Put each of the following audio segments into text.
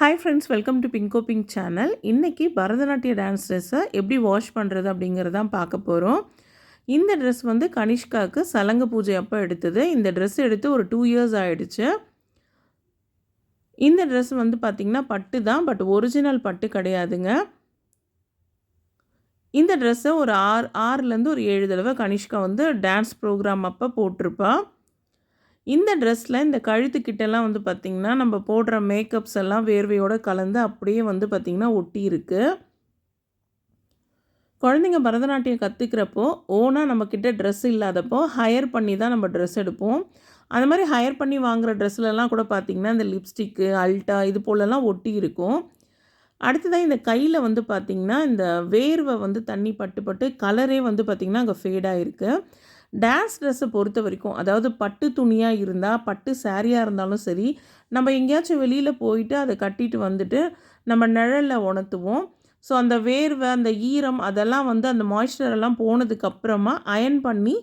Hi friends, welcome to Bingo pink channel. இன்றைக்கி பரதநாட்டிய dance ட்ரெஸ்ஸை எப்படி வாஷ் பண்ணுறது அப்படிங்கிறதான் பார்க்க போகிறோம். இந்த ட்ரெஸ் வந்து கனிஷ்காவுக்கு சலங்க பூஜை அப்போ எடுத்தது. இந்த ட்ரெஸ் எடுத்து ஒரு 2 இயர்ஸ் ஆகிடுச்சு. இந்த ட்ரெஸ் வந்து பார்த்திங்கன்னா பட்டு தான், பட் ஒரிஜினல் பட்டு கிடையாதுங்க. இந்த ட்ரெஸ்ஸை ஒரு 6லேருந்து ஒரு 7 தடவை கனிஷ்கா வந்து டான்ஸ் ப்ரோக்ராம் அப்போ போட்டிருப்பா. இந்த ட்ரெஸ்ஸில் இந்த கழுத்துக்கிட்டெல்லாம் வந்து பார்த்திங்கன்னா நம்ம போடுற மேக்கப்ஸ் எல்லாம் வேர்வையோடு கலந்து அப்படியே வந்து பார்த்திங்கன்னா ஒட்டி இருக்குது. குழந்தைங்க பரதநாட்டியம் கற்றுக்கிறப்போ ஓனாக நம்மக்கிட்ட ட்ரெஸ் இல்லாதப்போ ஹையர் பண்ணி தான் நம்ம ட்ரெஸ் எடுப்போம். அந்த மாதிரி ஹையர் பண்ணி வாங்குகிற ட்ரெஸ்லலாம் கூட பார்த்திங்கன்னா இந்த லிப்ஸ்டிக்கு, அல்ட்டா இது போலலாம் ஒட்டி இருக்கும். அடுத்ததாக இந்த கையில் வந்து பார்த்திங்கன்னா இந்த வேர்வை வந்து தண்ணி பட்டு பட்டு கலரே வந்து பார்த்திங்கன்னா அங்கே ஃபேடாக இருக்குது. டான்ஸ் ட்ரெஸ்ஸை பொறுத்த வரைக்கும், அதாவது பட்டு துணியாக இருந்தால், பட்டு சாரியாக இருந்தாலும் சரி, நம்ம எங்கேயாச்சும் வெளியில் போயிட்டு அதை கட்டிட்டு வந்துட்டு நம்ம நிழலில் உணர்த்துவோம். ஸோ அந்த வேர்வை, அந்த ஈரம் அதெல்லாம் வந்து அந்த மாய்ஸ்சரெல்லாம் போனதுக்கப்புறமா அயர்ன் பண்ணி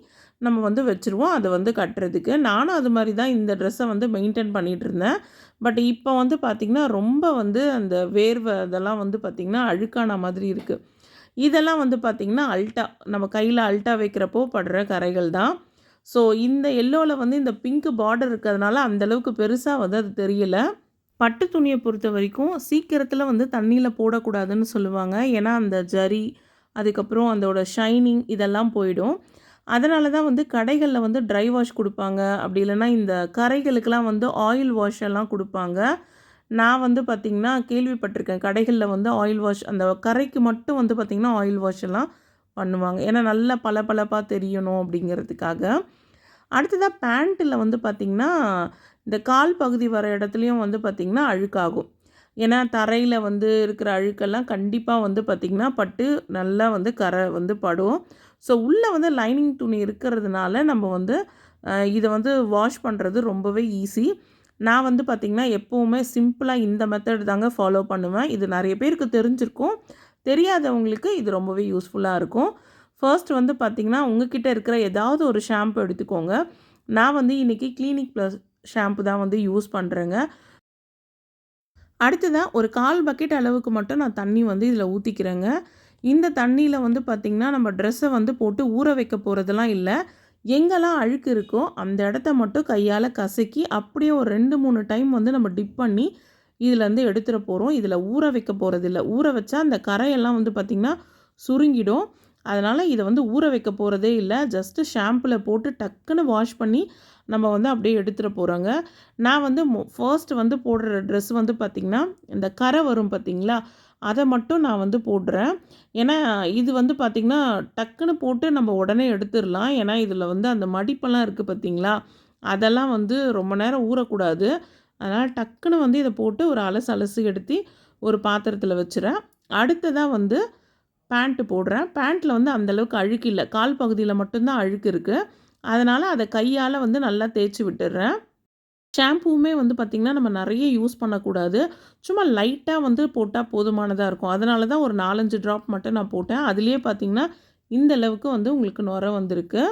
நம்ம வந்து வச்சுருவோம் அதை வந்து கட்டுறதுக்கு. நானும் அது மாதிரி தான் இந்த ட்ரெஸ்ஸை வந்து மெயின்டைன் பண்ணிகிட்டு இருந்தேன். பட் இப்போ வந்து பார்த்திங்கன்னா ரொம்ப வந்து அந்த வேர்வை அதெல்லாம் வந்து பார்த்திங்கன்னா அழுக்கான மாதிரி இருக்குது. இதெல்லாம் வந்து பார்த்திங்கன்னா அல்ட்டா, நம்ம கையில் அல்ட்டா வைக்கிறப்போ படுற கரைகள் தான். ஸோ இந்த எல்லோவில் வந்து இந்த பிங்க் பார்டர் இருக்கிறதுனால அந்தளவுக்கு பெருசாக வந்து அது தெரியலை. பட்டு துணியை பொறுத்த வரைக்கும் சீக்கிரத்தில் வந்து தண்ணியில் போடக்கூடாதுன்னு சொல்லுவாங்க. ஏன்னா அந்த ஜரி, அதுக்கப்புறம் அதோட ஷைனிங் இதெல்லாம் போயிடும். அதனால தான் வந்து கடைகளில் வந்து ட்ரை வாஷ் கொடுப்பாங்க. அப்படி இல்லைன்னா இந்த கரைகளுக்கெல்லாம் வந்து ஆயில் வாஷ் எல்லாம் கொடுப்பாங்க. நான் வந்து பார்த்திங்கன்னா கேள்விப்பட்டிருக்கேன், கடைகளில் வந்து ஆயில் வாஷ் அந்த கரைக்கு மட்டும் வந்து பார்த்திங்கன்னா ஆயில் வாஷ் எல்லாம் பண்ணுவாங்க. ஏன்னா நல்லா பளபளப்பாக தெரியணும் அப்படிங்கிறதுக்காக. அடுத்ததாக பேண்ட்டில் வந்து பார்த்திங்கன்னா இந்த கால் பகுதி வர இடத்துலையும் வந்து பார்த்திங்கன்னா அழுக்காகும். ஏன்னா தரையில் வந்து இருக்கிற அழுக்கெல்லாம் கண்டிப்பாக வந்து பார்த்திங்கன்னா பட்டு நல்லா வந்து கரை வந்து படும். ஸோ உள்ளே வந்து லைனிங் துணி இருக்கிறதுனால நம்ம வந்து இதை வந்து வாஷ் பண்ணுறது ரொம்பவே ஈஸி. நான் வந்து பார்த்திங்கன்னா எப்போவுமே சிம்பிளாக இந்த மெத்தட் தாங்க ஃபாலோ பண்ணுவேன். இது நிறைய பேருக்கு தெரிஞ்சிருக்கும், தெரியாதவங்களுக்கு இது ரொம்பவே யூஸ்ஃபுல்லாக இருக்கும். ஃபர்ஸ்ட் வந்து பார்த்திங்கன்னா உங்ககிட்ட இருக்கிற ஏதாவது ஒரு ஷாம்பு எடுத்துக்கோங்க. நான் வந்து இன்றைக்கி கிளினிக் ப்ளஸ் ஷாம்பு தான் வந்து யூஸ் பண்ணுறேங்க. அடுத்ததாக ஒரு 1/4 பக்கெட் அளவுக்கு மட்டும் நான் தண்ணி வந்து இதில் ஊற்றிக்கிறேங்க. இந்த தண்ணியில் வந்து பார்த்திங்கன்னா நம்ம ட்ரெஸ்ஸை வந்து போட்டு ஊற வைக்க போகிறதெல்லாம் இல்லை. எங்கெல்லாம் அழுக்கு இருக்கோ அந்த இடத்த மட்டும் கையால் கசக்கி அப்படியே ஒரு 2-3 டைம் வந்து நம்ம டிப் பண்ணி இதிலேருந்து எடுத்துகிற போகிறோம். இதில் ஊற வைக்க போகிறதில்ல. ஊற வச்சா அந்த கரையெல்லாம் வந்து பார்த்திங்கன்னா சுருங்கிடும். அதனால் இதை வந்து ஊற வைக்க போகிறதே இல்லை. ஜஸ்ட்டு ஷாம்பில் போட்டு டக்குன்னு வாஷ் பண்ணி நம்ம வந்து அப்படியே எடுத்துகிற போகிறோங்க. நான் வந்து ஃபர்ஸ்ட் வந்து போடுற ட்ரெஸ் வந்து பார்த்திங்கன்னா இந்த கரை வரும் பார்த்திங்களா, அதை மட்டும் நான் வந்து போடுறேன். ஏன்னா இது வந்து பார்த்திங்கன்னா டக்குன்னு போட்டு நம்ம உடனே எடுத்துடலாம். ஏன்னா இதில் வந்து அந்த மடிப்பெல்லாம் இருக்குது பார்த்திங்களா, அதெல்லாம் வந்து ரொம்ப நேரம் ஊறக்கூடாது. அதனால் டக்குன்னு வந்து இதை போட்டு ஒரு அலசி எடுத்து ஒரு பாத்திரத்தில் வச்சுறேன். அடுத்ததாக வந்து பேண்ட்டு போடுறேன். பேண்ட்டில் வந்து அந்தளவுக்கு அழுக்கு இல்லை, கால் பகுதியில் மட்டும்தான் அழுக்கு இருக்குது. அதனால் அதை கையால் வந்து நல்லா தேய்ச்சி விட்டுடுறேன். ஷாம்புவுமே வந்து பார்த்திங்கன்னா நம்ம நிறைய யூஸ் பண்ணக்கூடாது. சும்மா லைட்டாக வந்து போட்டால் போதுமானதாக இருக்கும். அதனால தான் ஒரு 4-5 ட்ராப் மட்டும் நான் போட்டேன். அதுலேயே பார்த்திங்கன்னா இந்த அளவுக்கு வந்து உங்களுக்கு நுரை வந்திருக்கு.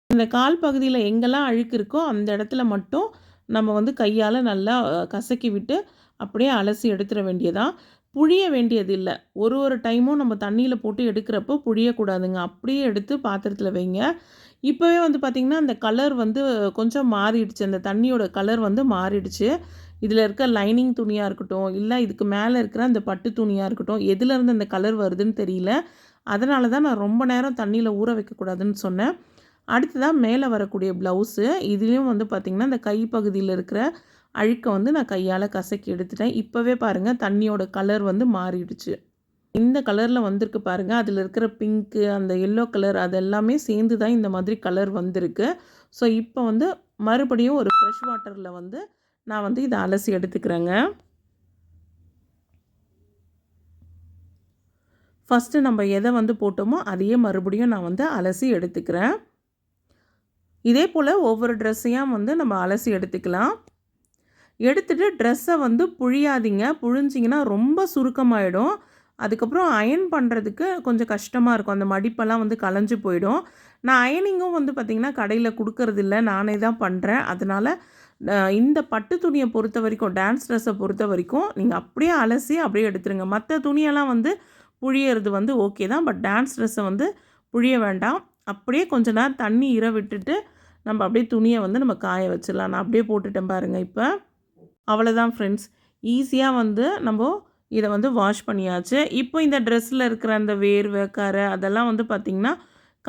இந்த கால் பகுதியில் எங்கெல்லாம் அழுக்கு இருக்கோ அந்த இடத்துல மட்டும் நம்ம வந்து கையால் நல்லா கசக்கி விட்டு அப்படியே அலசி எடுத்துட வேண்டியதான். புழிய வேண்டியது இல்லை. ஒரு டைமும் நம்ம தண்ணியில் போட்டு எடுக்கிறப்போ புழியக்கூடாதுங்க. அப்படியே எடுத்து பாத்திரத்தில் வைங்க. இப்போவே வந்து பார்த்திங்கன்னா அந்த கலர் வந்து கொஞ்சம் மாறிடுச்சு. அந்த தண்ணியோட கலர் வந்து மாறிடுச்சு. இதில் இருக்க லைனிங் துணியாக இருக்கட்டும், இல்லை இதுக்கு மேலே இருக்கிற அந்த பட்டு துணியாக இருக்கட்டும், எதுலேருந்து அந்த கலர் வருதுன்னு தெரியல. அதனால தான் நான் ரொம்ப நேரம் தண்ணியில் ஊற வைக்கக்கூடாதுன்னு சொன்னேன். அடுத்ததாக மேலே வரக்கூடிய ப்ளவுஸு, இதுலேயும் வந்து பார்த்திங்கன்னா இந்த கை பகுதியில் இருக்கிற அழுக்கை வந்து நான் கையால் கசக்கி எடுத்துட்டேன். இப்போவே பாருங்கள் தண்ணியோட கலர் வந்து மாறிடுச்சு. இந்த கலரில் வந்திருக்கு பாருங்கள். அதில் இருக்கிற பிங்க்கு, அந்த எல்லோ கலர் அது எல்லாமே சேர்ந்து தான் இந்த மாதிரி கலர் வந்திருக்கு. ஸோ இப்போ வந்து மறுபடியும் ஒரு ஃப்ரெஷ் வாட்டரில் வந்து நான் வந்து இதை அலசி எடுத்துக்கிறேங்க. ஃபஸ்ட்டு நம்ம எதை வந்து போட்டோமோ அதையே மறுபடியும் நான் வந்து அலசி எடுத்துக்கிறேன். இதே போல் ஒவ்வொரு ட்ரெஸ்ஸையும் வந்து நம்ம அலசி எடுத்துக்கலாம். எடுத்துகிட்டு ட்ரெஸ்ஸை வந்து புழியாதீங்க. புழிஞ்சிங்கன்னா ரொம்ப சுருக்கமாயிடும். அதுக்கப்புறம் அயர்ன் பண்ணுறதுக்கு கொஞ்சம் கஷ்டமாக இருக்கும். அந்த மடிப்பெல்லாம் வந்து கலைஞ்சு போயிடும். நான் அயனிங்கும் வந்து பார்த்திங்கன்னா கடையில் கொடுக்கறதில்ல, நானே தான் பண்ணுறேன். அதனால் இந்த பட்டு துணியை பொறுத்த வரைக்கும், டான்ஸ் ட்ரெஸ்ஸை பொறுத்த வரைக்கும் நீங்கள் அப்படியே அலசி அப்படியே எடுத்துருங்க. மற்ற துணியெல்லாம் வந்து புழியறது வந்து ஓகே தான். பட் டான்ஸ் ட்ரெஸ்ஸை வந்து புழிய வேண்டாம். அப்படியே கொஞ்ச நேரம் தண்ணி ஈர விட்டுட்டு நம்ம அப்படியே துணியை வந்து நம்ம காய வச்சிடலாம். நான் அப்படியே போட்டுட்டேன் பாருங்கள். இப்போ அவ்வளோதான் ஃப்ரெண்ட்ஸ். ஈஸியாக வந்து நம்ம இதை வந்து வாஷ் பண்ணியாச்சு. இப்போ இந்த ட்ரெஸ்ஸில் இருக்கிற அந்த வேர்வை, கரை அதெல்லாம் வந்து பார்த்திங்கன்னா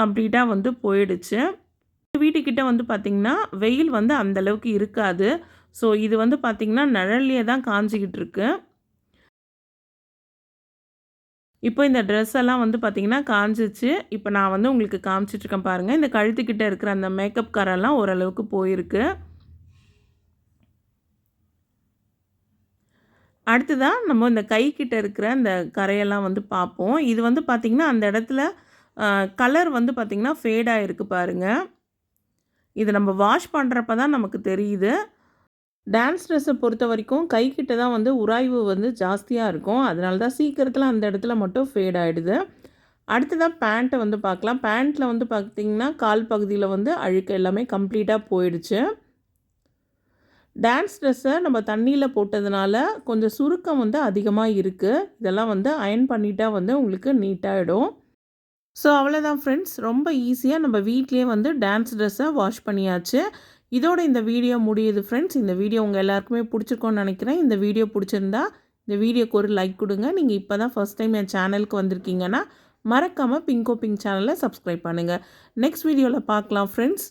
கம்ப்ளீட்டாக வந்து போயிடுச்சு. வீட்டுக்கிட்ட வந்து பார்த்திங்கன்னா வெயில் வந்து அந்தளவுக்கு இருக்காது. ஸோ இது வந்து பார்த்திங்கன்னா நிழல்லையே தான் காஞ்சிக்கிட்டு இருக்கு. இப்போ இந்த ட்ரெஸ் எல்லாம் வந்து பார்த்திங்கன்னா காஞ்சிச்சு. இப்போ நான் வந்து உங்களுக்கு காமிச்சிட்ருக்கேன் பாருங்கள். இந்த கழுத்துக்கிட்ட இருக்கிற அந்த மேக்கப் கரெல்லாம் ஓரளவுக்கு போயிருக்கு. அடுத்ததான் நம்ம இந்த கைக்கிட்ட இருக்கிற அந்த கரையெல்லாம் வந்து பார்ப்போம். இது வந்து பார்த்திங்கன்னா அந்த இடத்துல கலர் வந்து பார்த்திங்கன்னா ஃபேட் ஆகிருக்கு பாருங்கள். இது நம்ம வாஷ் பண்ணுறப்ப தான் நமக்கு தெரியுது. டான்ஸ் ட்ரெஸ்ஸை பொறுத்த வரைக்கும் கைக்கிட்ட தான் வந்து உராய்வு வந்து ஜாஸ்தியாக இருக்கும். அதனால தான் சீக்கிரத்தில் அந்த இடத்துல மட்டும் ஃபேட் ஆகிடுது. அடுத்ததாக பேண்ட்டை வந்து பார்க்கலாம். பேண்ட்டில் வந்து பார்த்திங்கன்னா கால் பகுதியில் வந்து அழுக்கு எல்லாமே கம்ப்ளீட்டாக போயிடுச்சு. டான்ஸ் ட்ரெஸ்ஸை நம்ம தண்ணியில் போட்டதுனால கொஞ்சம் சுருக்கம் வந்து அதிகமாக இருக்குது. இதெல்லாம் வந்து அயர்ன் பண்ணிட்டா வந்து உங்களுக்கு நீட்டாகிடும். ஸோ அவ்வளோதான் ஃப்ரெண்ட்ஸ். ரொம்ப ஈஸியாக நம்ம வீட்லேயே வந்து டான்ஸ் ட்ரெஸ்ஸை வாஷ் பண்ணியாச்சு. இதோட இந்த வீடியோ முடியுது ஃப்ரெண்ட்ஸ். இந்த வீடியோ உங்கள் எல்லாருக்குமே பிடிச்சிருக்கோன்னு நினைக்கிறேன். இந்த வீடியோ பிடிச்சிருந்தா இந்த வீடியோக்கு ஒரு லைக் கொடுங்க. நீங்கள் இப்போ தான் ஃபஸ்ட் டைம் என் சேனலுக்கு வந்திருக்கீங்கன்னா மறக்காமல் பிங்கோ பிங்க் சேனலை சப்ஸ்கிரைப் பண்ணுங்கள். நெக்ஸ்ட் வீடியோவில் பார்க்கலாம் ஃப்ரெண்ட்ஸ்.